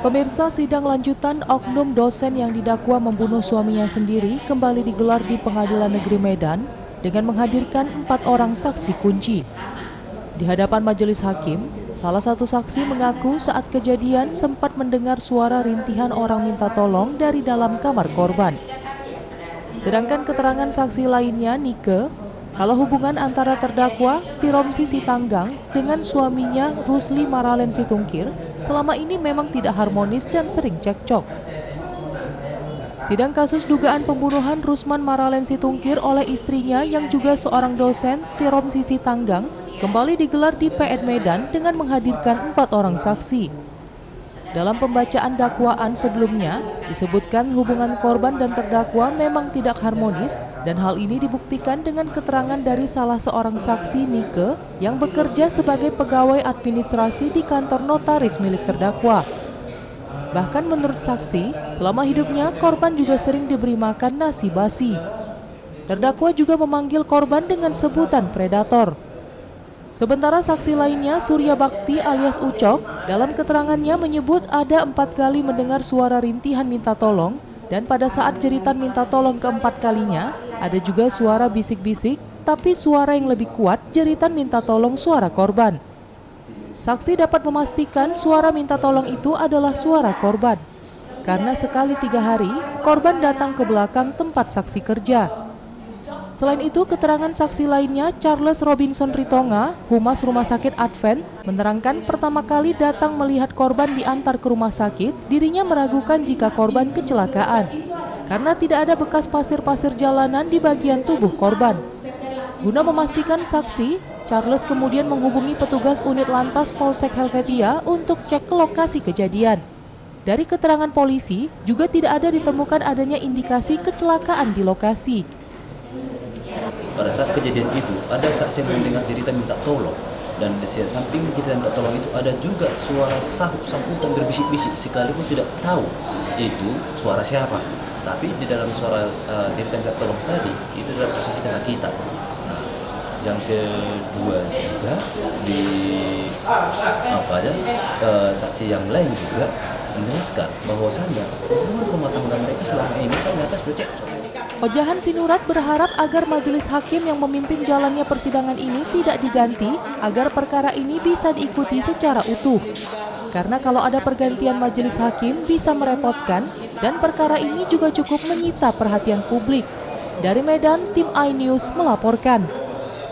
Pemirsa, sidang lanjutan oknum dosen yang didakwa membunuh suaminya sendiri kembali digelar di Pengadilan Negeri Medan dengan menghadirkan 4 orang saksi kunci. Di hadapan majelis hakim, salah satu saksi mengaku saat kejadian sempat mendengar suara rintihan orang minta tolong dari dalam kamar korban. Sedangkan keterangan saksi lainnya, Nike, kalau hubungan antara terdakwa Tiromsi Sitanggang dengan suaminya Rusli Maralen Situngkir selama ini memang tidak harmonis dan sering cekcok. Sidang kasus dugaan pembunuhan Rusman Maralen Situngkir oleh istrinya yang juga seorang dosen, Tiromsi Sitanggang, kembali digelar di PN Medan dengan menghadirkan 4 orang saksi. Dalam pembacaan dakwaan sebelumnya, disebutkan hubungan korban dan terdakwa memang tidak harmonis dan hal ini dibuktikan dengan keterangan dari salah seorang saksi, Nike, yang bekerja sebagai pegawai administrasi di kantor notaris milik terdakwa. Bahkan menurut saksi, selama hidupnya korban juga sering diberi makan nasi basi. Terdakwa juga memanggil korban dengan sebutan predator. Sementara saksi lainnya, Surya Bakti alias Ucok, dalam keterangannya menyebut ada 4 kali mendengar suara rintihan minta tolong dan pada saat jeritan minta tolong keempat kalinya, ada juga suara bisik-bisik, tapi suara yang lebih kuat jeritan minta tolong suara korban. Saksi dapat memastikan suara minta tolong itu adalah suara korban, karena sekali 3 hari, korban datang ke belakang tempat saksi kerja. Selain itu, keterangan saksi lainnya, Charles Robinson Ritonga, Humas Rumah Sakit Advent, menerangkan pertama kali datang melihat korban diantar ke rumah sakit, dirinya meragukan jika korban kecelakaan, karena tidak ada bekas pasir-pasir jalanan di bagian tubuh korban. Guna memastikan saksi, Charles kemudian menghubungi petugas unit lantas Polsek Helvetia untuk cek ke lokasi kejadian. Dari keterangan polisi, juga tidak ada ditemukan adanya indikasi kecelakaan di lokasi. Pada saat kejadian itu, ada saksi yang mendengar jeritan minta tolong. Dan di samping jeritan minta tolong itu ada juga suara sahut-sahutan berbisik-bisik, sekalipun tidak tahu itu suara siapa. Tapi di dalam suara jeritan minta tolong tadi, itu adalah posisi kesakitan. Nah, yang kedua juga, saksi yang lain juga menjelaskan bahwasannya hubungan rumah tangga mereka selama ini ternyata sudah cekcok. Ojahan Sinurat berharap agar majelis hakim yang memimpin jalannya persidangan ini tidak diganti agar perkara ini bisa diikuti secara utuh. Karena kalau ada pergantian majelis hakim bisa merepotkan dan perkara ini juga cukup menyita perhatian publik. Dari Medan, tim iNews melaporkan.